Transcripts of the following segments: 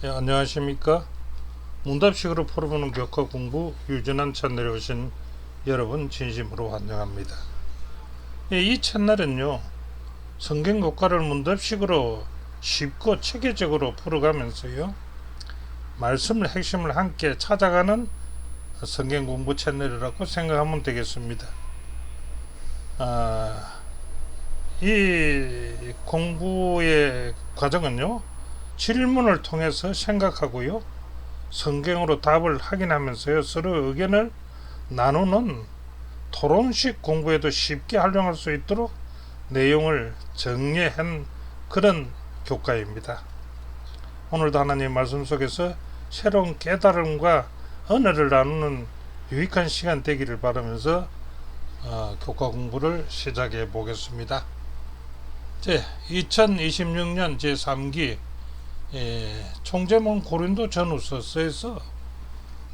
안녕하십니까. 문답식으로 풀어보는 교과 공부 유진한 채널에 오신 여러분 진심으로 환영합니다. 이 채널은요, 성경 교과를 문답식으로 쉽고 체계적으로 풀어가면서요, 말씀의 핵심을 함께 찾아가는 성경 공부 채널이라고 생각하면 되겠습니다. 이 공부의 과정은요, 질문을 통해서 생각하고요, 성경으로 답을 확인하면서요, 서로 의견을 나누는 토론식 공부에도 쉽게 활용할 수 있도록 내용을 정리한 그런 교과입니다. 오늘도 하나님 말씀 속에서 새로운 깨달음과 은혜를 나누는 유익한 시간 되기를 바라면서 교과 공부를 시작해 보겠습니다. 2026년 제3기 총제목 고린도 전후서에서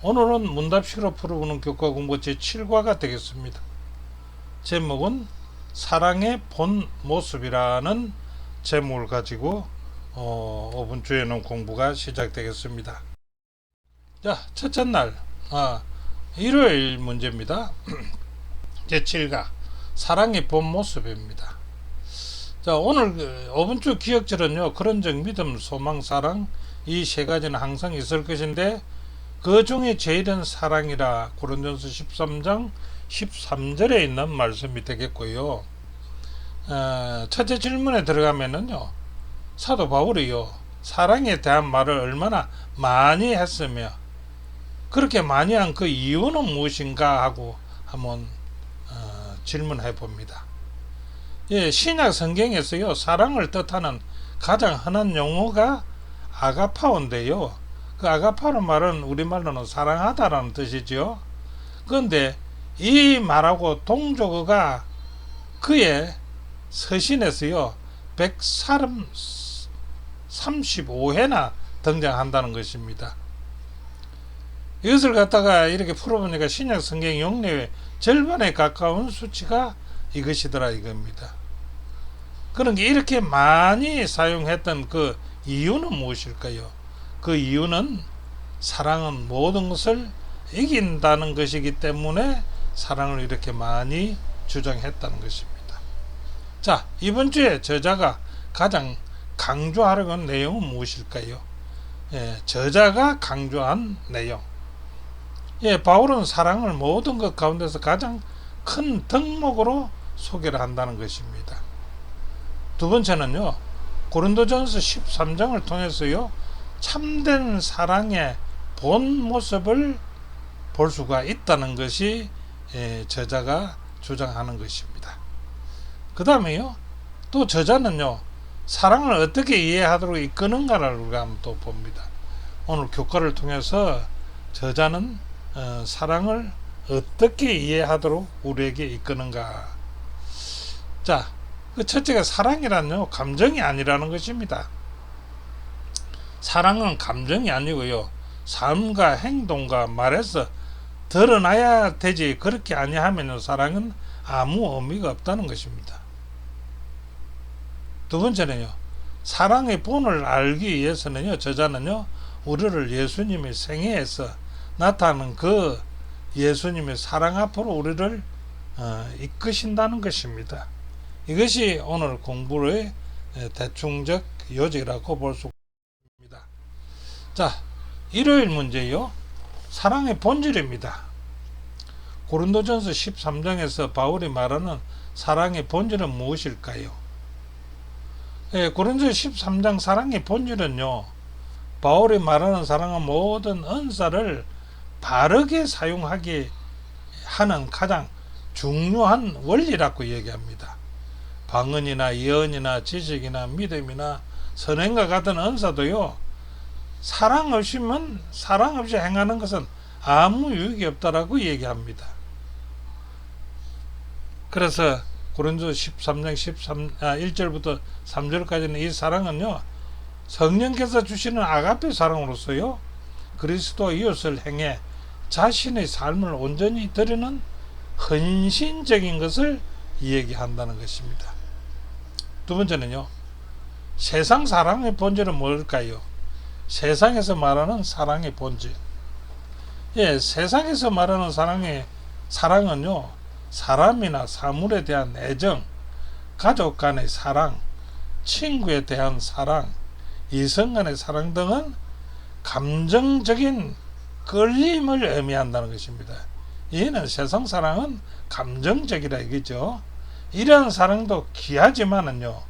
오늘은 문답식으로 풀어보는 교과 공부 제7과가 되겠습니다. 제목은 사랑의 본 모습이라는 제목을 가지고 5분 주에는 공부가 시작되겠습니다. 자, 첫째 날 일요일 문제입니다. 제7과 사랑의 본 모습입니다. 자, 오늘 5분 주 기억절은요, 그런 적, 믿음, 소망, 사랑, 이 세 가지는 항상 있을 것인데 그 중에 제일은 사랑이라 고린도전서 13장 13절에 있는 말씀이 되겠고요. 첫째 질문에 들어가면은요, 사도 바울이요, 사랑에 대한 말을 얼마나 많이 했으며 그렇게 많이 한 그 이유는 무엇인가 하고 한번 질문해 봅니다. 신약 성경에서요, 사랑을 뜻하는 가장 흔한 용어가 아가파오인데요, 그 아가파라는 말은 우리말로는 사랑하다라는 뜻이죠. 그런데 이 말하고 동족어가 그의 서신에서요 135회나 등장한다는 것입니다. 이것을 갖다가 이렇게 풀어보니까 신약 성경 용례의 절반에 가까운 수치가 이것이더라 이겁니다. 그러니까 이렇게 많이 사용했던 그 이유는 무엇일까요? 그 이유는 사랑은 모든 것을 이긴다는 것이기 때문에 사랑을 이렇게 많이 주장했다는 것입니다. 자, 이번 주에 저자가 가장 강조하려고 한 내용은 무엇일까요? 저자가 강조한 내용. 바울은 사랑을 모든 것 가운데서 가장 큰 덕목으로 소개를 한다는 것입니다. 두 번째는요, 고린도전서 13장을 통해서요, 참된 사랑의 본 모습을 볼 수가 있다는 것이 저자가 주장하는 것입니다. 그 다음에요, 또 저자는요, 사랑을 어떻게 이해하도록 이끄는가를 우리가 한번 또 봅니다. 오늘 교과를 통해서 저자는 사랑을 어떻게 이해하도록 우리에게 이끄는가. 자, 그 첫째가 사랑이란요, 감정이 아니라는 것입니다. 사랑은 감정이 아니고요, 삶과 행동과 말에서 드러나야 되지, 그렇게 아니하면 사랑은 아무 의미가 없다는 것입니다. 두 번째는요, 사랑의 본을 알기 위해서는요, 저자는요, 우리를 예수님의 생애에서 나타나는 그 예수님의 사랑 앞으로 우리를 이끄신다는 것입니다. 이것이 오늘 공부의 대충적 요지라고 볼 수 있습니다. 자, 일요일 문제요, 사랑의 본질입니다. 고린도전서 13장에서 바울이 말하는 사랑의 본질은 무엇일까요? 고린도전서 13장 사랑의 본질은요, 바울이 말하는 사랑은 모든 은사를 바르게 사용하게 하는 가장 중요한 원리라고 얘기합니다. 방언이나 예언이나 지식이나 믿음이나 선행과 같은 은사도요, 사랑 없이 행하는 것은 아무 유익이 없다라고 얘기합니다. 그래서 고린도 13장 1절부터 3절까지는 이 사랑은요, 성령께서 주시는 아가페 사랑으로서요, 그리스도 이웃을 행해 자신의 삶을 온전히 드리는 헌신적인 것을 얘기한다는 것입니다. 두 번째는요, 세상 사랑의 본질은 뭘까요? 세상에서 말하는 사랑의 본질. 예, 세상에서 말하는 사랑은요, 사람이나 사물에 대한 애정, 가족 간의 사랑, 친구에 대한 사랑, 이성 간의 사랑 등은 감정적인 끌림을 의미한다는 것입니다. 이는 세상 사랑은 감정적이라 이거죠. 이러한 사랑도 귀하지만은요,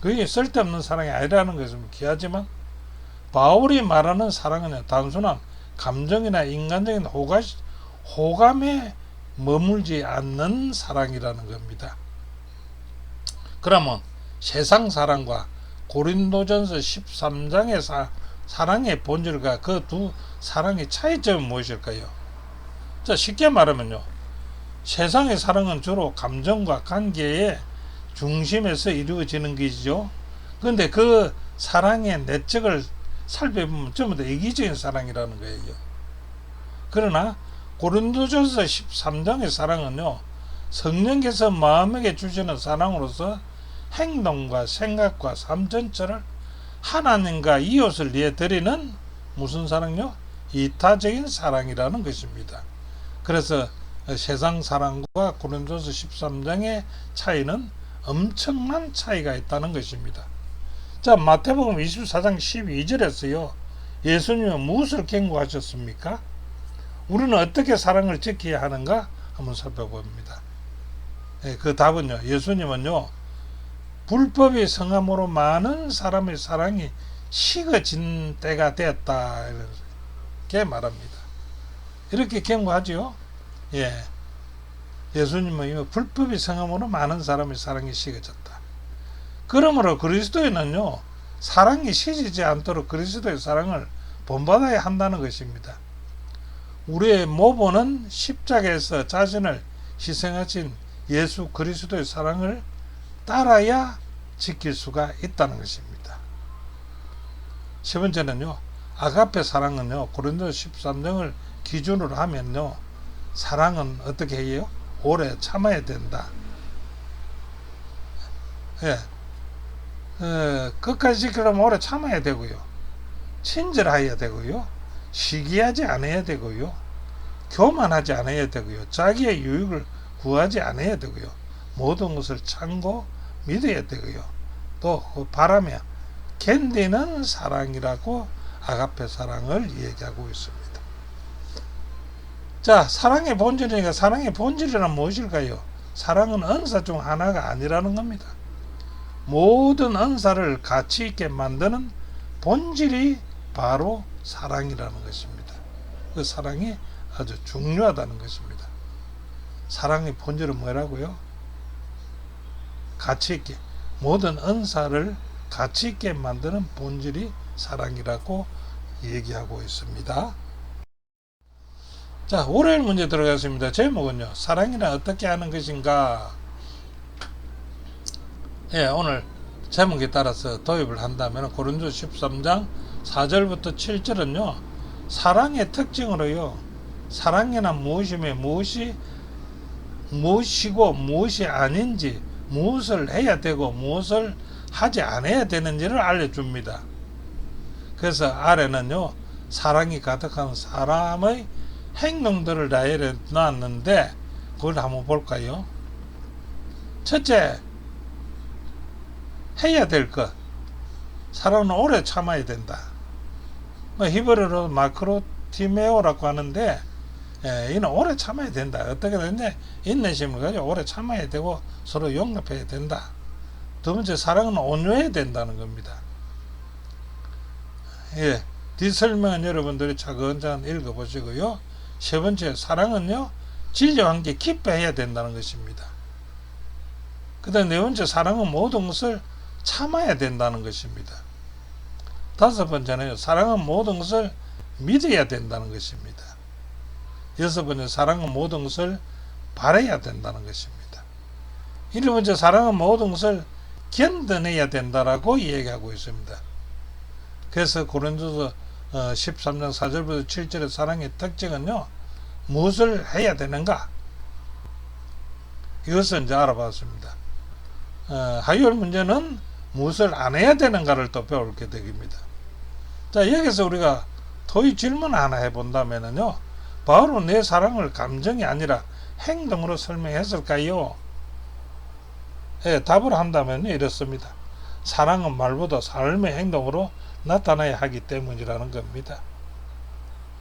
그게 쓸데없는 사랑이 아니라는 것입니다. 귀하지만 바울이 말하는 사랑은 단순한 감정이나 인간적인 호감에 머물지 않는 사랑이라는 겁니다. 그러면 세상 사랑과 고린도전서 13장의 사랑의 본질과 그 두 사랑의 차이점은 무엇일까요? 자, 쉽게 말하면요, 세상의 사랑은 주로 감정과 관계의 중심에서 이루어지는 것이죠. 그런데 그 사랑의 내적을 살펴보면 전부 다 이기적인 사랑이라는 거예요. 그러나 고린도전서 13장의 사랑은요, 성령께서 마음에게 주시는 사랑으로서 행동과 생각과 삶 전체를 하나님과 이웃을 위해 드리는 무슨 사랑요? 이타적인 사랑이라는 것입니다. 그래서 세상 사랑과 고린도서 13장의 차이는 엄청난 차이가 있다는 것입니다. 자, 마태복음 24장 12절에서요, 예수님은 무엇을 경고하셨습니까? 우리는 어떻게 사랑을 지켜야 하는가 한번 살펴봅니다. 그 답은요, 예수님은요, 불법이 성함으로 많은 사람의 사랑이 식어진 때가 되었다 이렇게 말합니다. 이렇게 경고하죠. 예, 예수님은 불법이 성함으로 많은 사람의 사랑이 식어졌다. 그러므로 그리스도인은요, 사랑이 식어지지 않도록 그리스도의 사랑을 본받아야 한다는 것입니다. 우리의 모본은 십자가에서 자신을 희생하신 예수 그리스도의 사랑을 따라야 지킬 수가 있다는 것입니다. 세 번째는요, 아가페 사랑은요, 고린도서 13장을 기준으로 하면요, 사랑은 어떻게 해요? 오래 참아야 된다. 예, 끝까지 지키려면 오래 참아야 되고요, 친절해야 되고요, 시기하지 않아야 되고요, 교만하지 않아야 되고요, 자기의 유익을 구하지 않아야 되고요, 모든 것을 참고 믿어야 되고요, 또 바라며 견디는 사랑이라고 아가페 사랑을 얘기하고 있습니다. 자, 사랑의 본질이니까 사랑의 본질이란 무엇일까요? 사랑은 은사 중 하나가 아니라는 겁니다. 모든 은사를 가치 있게 만드는 본질이 바로 사랑이라는 것입니다. 그 사랑이 아주 중요하다는 것입니다. 사랑의 본질은 뭐라고요? 가치 있게, 모든 은사를 가치 있게 만드는 본질이 사랑이라고 얘기하고 있습니다. 자, 월요일 문제 들어가겠습니다. 제목은요, 사랑이란 어떻게 하는 것인가? 예, 오늘 제목에 따라서 도입을 한다면 고린도서 13장 4절부터 7절은요, 사랑의 특징으로요, 사랑이란 무엇이며 무엇이고 무엇이 아닌지, 무엇을 해야 되고 무엇을 하지 않아야 되는지를 알려줍니다. 그래서 아래는요, 사랑이 가득한 사람의 행동들을 나열해 놨는데 그걸 한번 볼까요? 첫째, 해야 될 것. 사랑은 오래 참아야 된다. 히브리어로 마크로티메오라고 하는데, 이는 오래 참아야 된다. 어떻게 되는데, 인내심을 가지고 오래 참아야 되고 서로 용납해야 된다. 두 번째, 사랑은 온유해야 된다는 겁니다. 예, 뒷설명은 여러분들이 차근차근 읽어보시고요. 세 번째, 사랑은요, 진리와 함께 기뻐해야 된다는 것입니다. 그 다음 네 번째, 사랑은 모든 것을 참아야 된다는 것입니다. 다섯 번째는 사랑은 모든 것을 믿어야 된다는 것입니다. 여섯 번째, 사랑은 모든 것을 바라야 된다는 것입니다. 일곱 번째, 사랑은 모든 것을 견뎌내야 된다라고 얘기하고 있습니다. 그래서 고린도서 13장 4절부터 7절의 사랑의 특징은요, 무엇을 해야 되는가? 이것을 이제 알아봤습니다. 화요일 문제는 무엇을 안 해야 되는가를 또 배우게 됩니다. 자, 여기서 우리가 토의 질문 하나 해본다면요, 바울은 내 사랑을 감정이 아니라 행동으로 설명했을까요? 예, 답을 한다면 이렇습니다. 사랑은 말보다 삶의 행동으로 나타나야 하기 때문이라는 겁니다.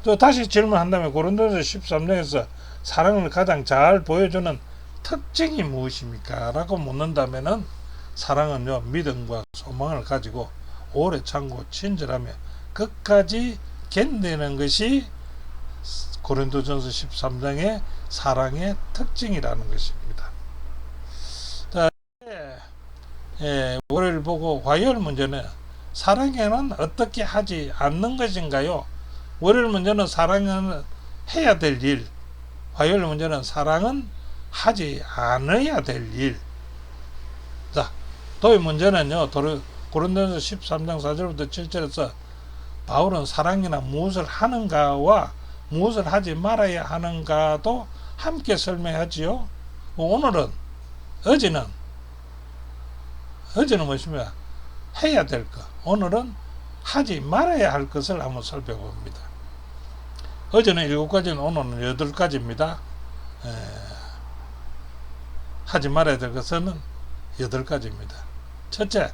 또 다시 질문한다면 고린도서 13장에서 사랑을 가장 잘 보여주는 특징이 무엇입니까? 라고 묻는다면 사랑은요, 믿음과 소망을 가지고 오래 참고 친절하며 끝까지 견디는 것이 고린도전서 13장의 사랑의 특징이라는 것입니다. 자, 월요일 보고 화요일 문제는 사랑에는 어떻게 하지 않는 것인가요? 월요일 문제는 사랑은 해야 될 일, 화요일 문제는 사랑은 하지 않아야 될 일. 자, 토요일 문제는요, 고린도전서 13장 4절부터 7절에서 바울은 사랑이나 무엇을 하는가와 무엇을 하지 말아야 하는가도 함께 설명하지요. 어제는 무엇이냐? 해야 될 것. 오늘은 하지 말아야 할 것을 한번 살펴봅니다. 어제는 7가지는 오늘은 8가지입니다. 하지 말아야 될 것은 8가지입니다. 첫째,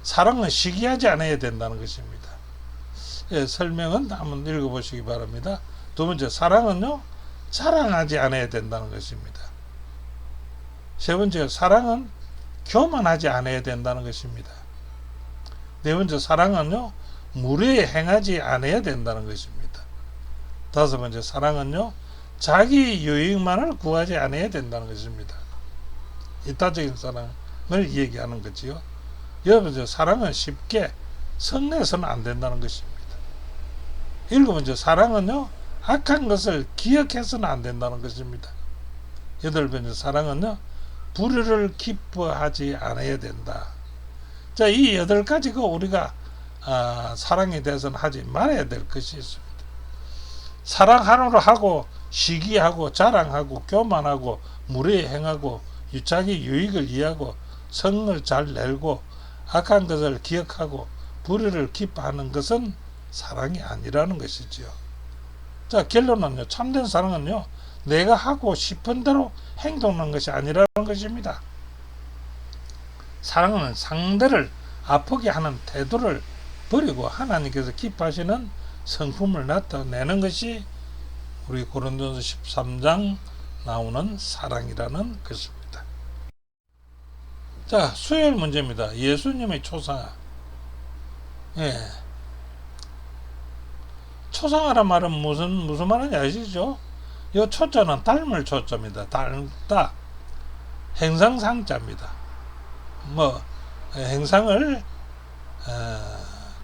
사랑은 시기하지 않아야 된다는 것입니다. 설명은 한번 읽어보시기 바랍니다. 두 번째, 사랑은요, 자랑하지 않아야 된다는 것입니다. 세 번째, 사랑은 교만하지 않아야 된다는 것입니다. 네 번째, 사랑은요, 무례에 행하지 않아야 된다는 것입니다. 다섯 번째, 사랑은요, 자기 유익만을 구하지 않아야 된다는 것입니다. 이타적인 사랑을 얘기하는 거지요. 여러분, 사랑은 쉽게 성내서는 안 된다는 것입니다. 일곱 번째, 사랑은요, 악한 것을 기억해서는 안 된다는 것입니다. 여덟 번째, 사랑은요, 불의를 기뻐하지 않아야 된다. 자, 이 8가지가 우리가 사랑에 대해서는 하지 말아야 될 것이 있습니다. 사랑하노라 하고 시기하고 자랑하고 교만하고 무례에 행하고 자기 유익을 이해하고 성을 잘 내고 악한 것을 기억하고 불의를 기뻐하는 것은 사랑이 아니라는 것이지요. 자, 결론은요, 참된 사랑은요, 내가 하고 싶은 대로 행동하는 것이 아니라는 것입니다. 사랑은 상대를 아프게 하는 태도를 버리고 하나님께서 기뻐하시는 성품을 나타내는 것이 우리 고린도서 13장 나오는 사랑이라는 것입니다. 자, 수요일 문제입니다. 예수님의 초상화. 초상화란 말은 무슨 말인지 아시죠? 이 초자는 닮을 초자입니다. 닮다. 행상상자입니다. 행상을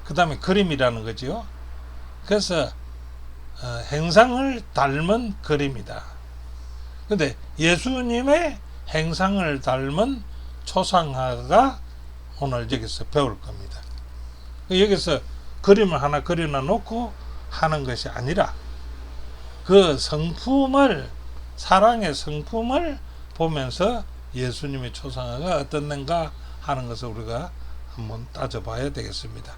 그 다음에 그림이라는 거지요. 그래서 행상을 닮은 그림이다. 근데 예수님의 행상을 닮은 초상화가 오늘 여기서 배울 겁니다. 여기서 그림을 하나 그려놔 놓고 하는 것이 아니라 그 성품을, 사랑의 성품을 보면서 예수님의 초상화가 어떻는가 하는 것을 우리가 한번 따져봐야 되겠습니다.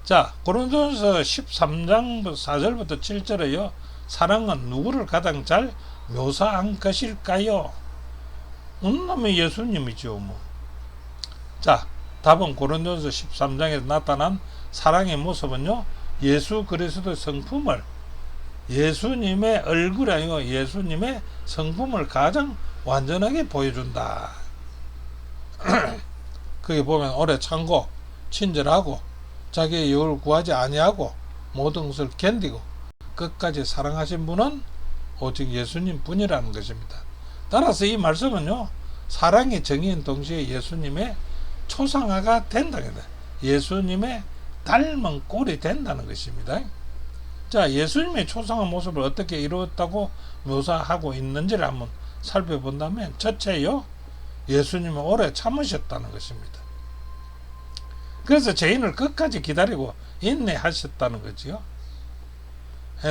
자, 고린도전서 13장 4절부터 7절에요, 사랑은 누구를 가장 잘 묘사한 것일까요? 놈이 예수님이죠. 자, 답은 고린도전서 13장에서 나타난 사랑의 모습은요, 예수 그리스도의 성품을, 예수님의 얼굴이 아니고 예수님의 성품을 가장 완전하게 보여준다. 거기 보면 오래 참고 친절하고 자기의 유익을 구하지 아니하고 모든 것을 견디고 끝까지 사랑하신 분은 오직 예수님 뿐이라는 것입니다. 따라서 이 말씀은요, 사랑의 정의인 동시에 예수님의 초상화가 된다는 거다. 예수님의 닮은 꼴이 된다는 것입니다. 자, 예수님의 초상화 모습을 어떻게 이루었다고 묘사하고 있는지를 한번 살펴본다면, 첫째요, 예수님은 오래 참으셨다는 것입니다. 그래서 죄인을 끝까지 기다리고 인내하셨다는 거지요.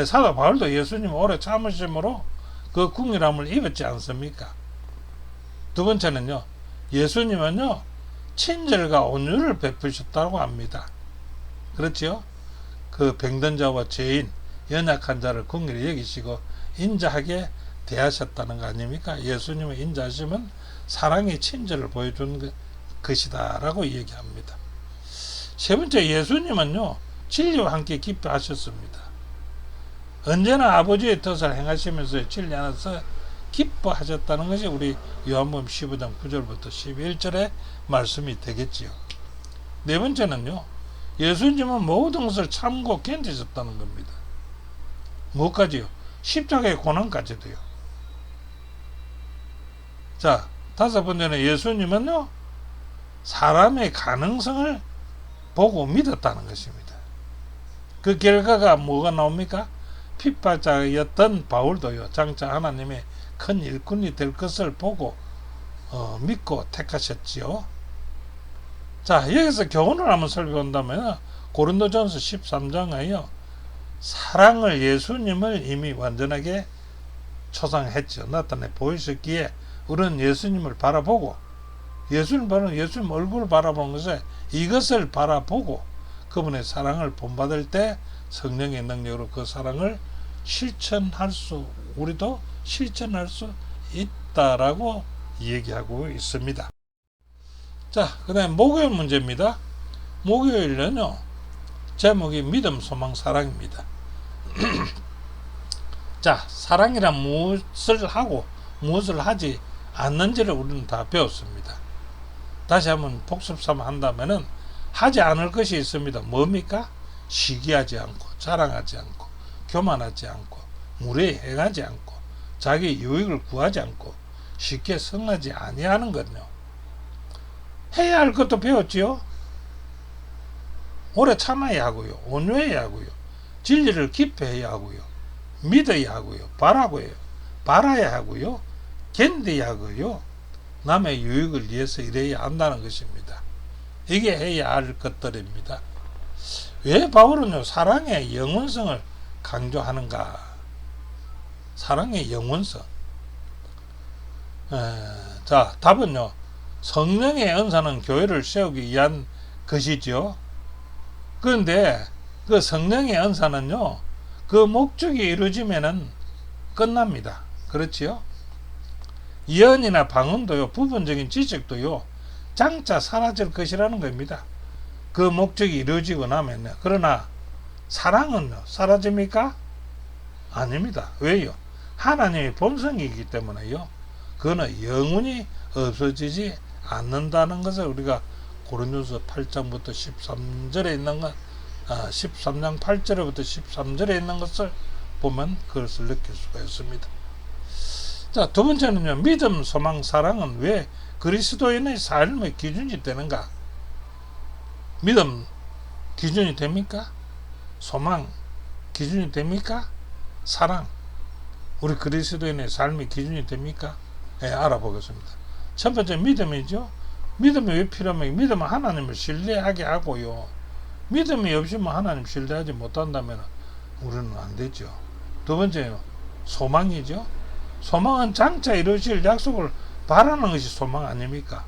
사도 바울도 예수님 오래 참으심으로 그 궁일함을 입었지 않습니까? 두 번째는요, 예수님은요, 친절과 온유를 베푸셨다고 합니다. 그렇지요? 그 병든 자와 죄인, 연약한 자를 긍휼히 여기시고 인자하게 대하셨다는 거 아닙니까? 예수님의 인자하심은 사랑의 친절을 보여주는 것이다 라고 얘기합니다. 세 번째, 예수님은요 진리와 함께 기뻐하셨습니다. 언제나 아버지의 뜻을 행하시면서 진리 안에서 기뻐하셨다는 것이 우리 요한복음 15장 9절부터 11절의 말씀이 되겠지요. 네 번째는요, 예수님은 모든 것을 참고 견디셨다는 겁니다. 무엇까지요? 십자가의 고난까지도요. 자, 다섯 번째는 예수님은요 사람의 가능성을 보고 믿었다는 것입니다. 그 결과가 뭐가 나옵니까? 핍박자였던 바울도요 장차 하나님의 큰 일꾼이 될 것을 보고 믿고 택하셨지요. 자, 여기서 교훈을 한번 살펴본다면 고린도전서 13장에요 사랑을 예수님을 이미 완전하게 초상했죠. 나타내 보이셨기에 우리는 예수님을 바라보고 예수님 얼굴을 바라보는 것에 이것을 바라보고 그분의 사랑을 본받을 때 성령의 능력으로 그 사랑을 우리도 실천할 수 있다라고 얘기하고 있습니다. 자, 그 다음에 목요일 문제입니다. 목요일은요 제목이 믿음, 소망, 사랑입니다. 자, 사랑이란 무엇을 하고 무엇을 하지 않는지를 우리는 다 배웠습니다. 다시 한번 복습 삼아 한다면은 하지 않을 것이 있습니다. 뭡니까? 시기하지 않고, 자랑하지 않고, 교만하지 않고, 무례히 행하지 않고, 자기 유익을 구하지 않고, 쉽게 성하지 아니하는 건요. 해야 할 것도 배웠지요. 오래 참아야 하고요, 온유해야 하고요, 진리를 기뻐해야 하고요, 믿어야 하고요, 바라야 하고요, 견뎌야 하고요, 남의 유익을 위해서 일해야 한다는 것입니다. 이게 해야 할 것들입니다. 왜 바울은요 사랑의 영원성을 강조하는가? 사랑의 영원성. 자, 답은요 성령의 은사는 교회를 세우기 위한 것이죠. 그런데 그 성령의 은사는요 그 목적이 이루어지면은 끝납니다. 그렇지요? 예언이나 방언도요, 부분적인 지식도요 장차 사라질 것이라는 겁니다. 그 목적이 이루어지고 나면요. 그러나 사랑은요 사라집니까? 아닙니다. 왜요? 하나님의 본성이기 때문에요 그거는 영원히 없어지지 않는다는 것을 우리가 고린도서 8장부터 13절에 있는 것, 13장 8절부터 13절에 있는 것을 보면 그것을 느낄 수가 있습니다. 자, 두 번째는요, 믿음, 소망, 사랑은 왜 그리스도인의 삶의 기준이 되는가? 믿음 기준이 됩니까? 소망 기준이 됩니까? 사랑 우리 그리스도인의 삶의 기준이 됩니까? 알아보겠습니다. 첫 번째 믿음이죠. 믿음이 왜 필요하면 믿음은 하나님을 신뢰하게 하고요. 믿음이 없으면 하나님 신뢰하지 못한다면 우리는 안 되죠. 두 번째요, 소망이죠. 소망은 장차 이루어질 약속을 바라는 것이 소망 아닙니까?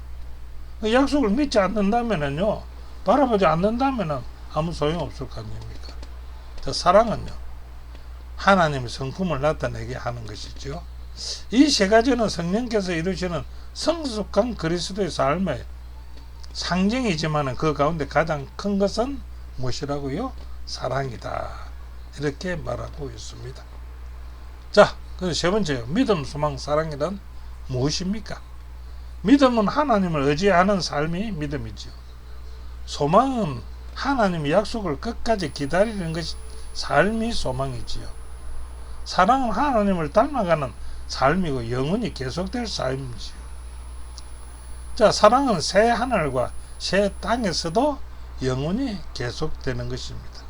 그 약속을 믿지 않는다면요, 바라보지 않는다면 아무 소용없을 거 아닙니까? 사랑은요, 하나님의 성품을 나타내게 하는 것이죠. 이 세 가지는 성령께서 이루시는 성숙한 그리스도의 삶의 상징이지만 그 가운데 가장 큰 것은 무엇이라고요? 사랑이다. 이렇게 말하고 있습니다. 자, 그래서 세 번째요. 믿음, 소망, 사랑이란 무엇입니까? 믿음은 하나님을 의지하는 삶이 믿음이지요. 소망은 하나님의 약속을 끝까지 기다리는 것이 삶이 소망이지요. 사랑은 하나님을 닮아가는 삶이고 영원히 계속될 삶이지요. 자, 사랑은 새 하늘과 새 땅에서도 영원히 계속되는 것입니다.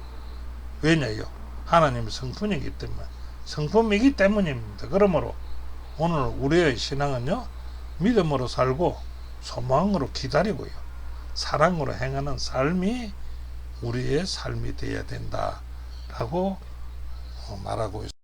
왜냐요? 하나님의 성품이기 때문입니다. 그러므로 오늘 우리의 신앙은요, 믿음으로 살고 소망으로 기다리고요, 사랑으로 행하는 삶이 우리의 삶이 되어야 된다라고 말하고 있습니다.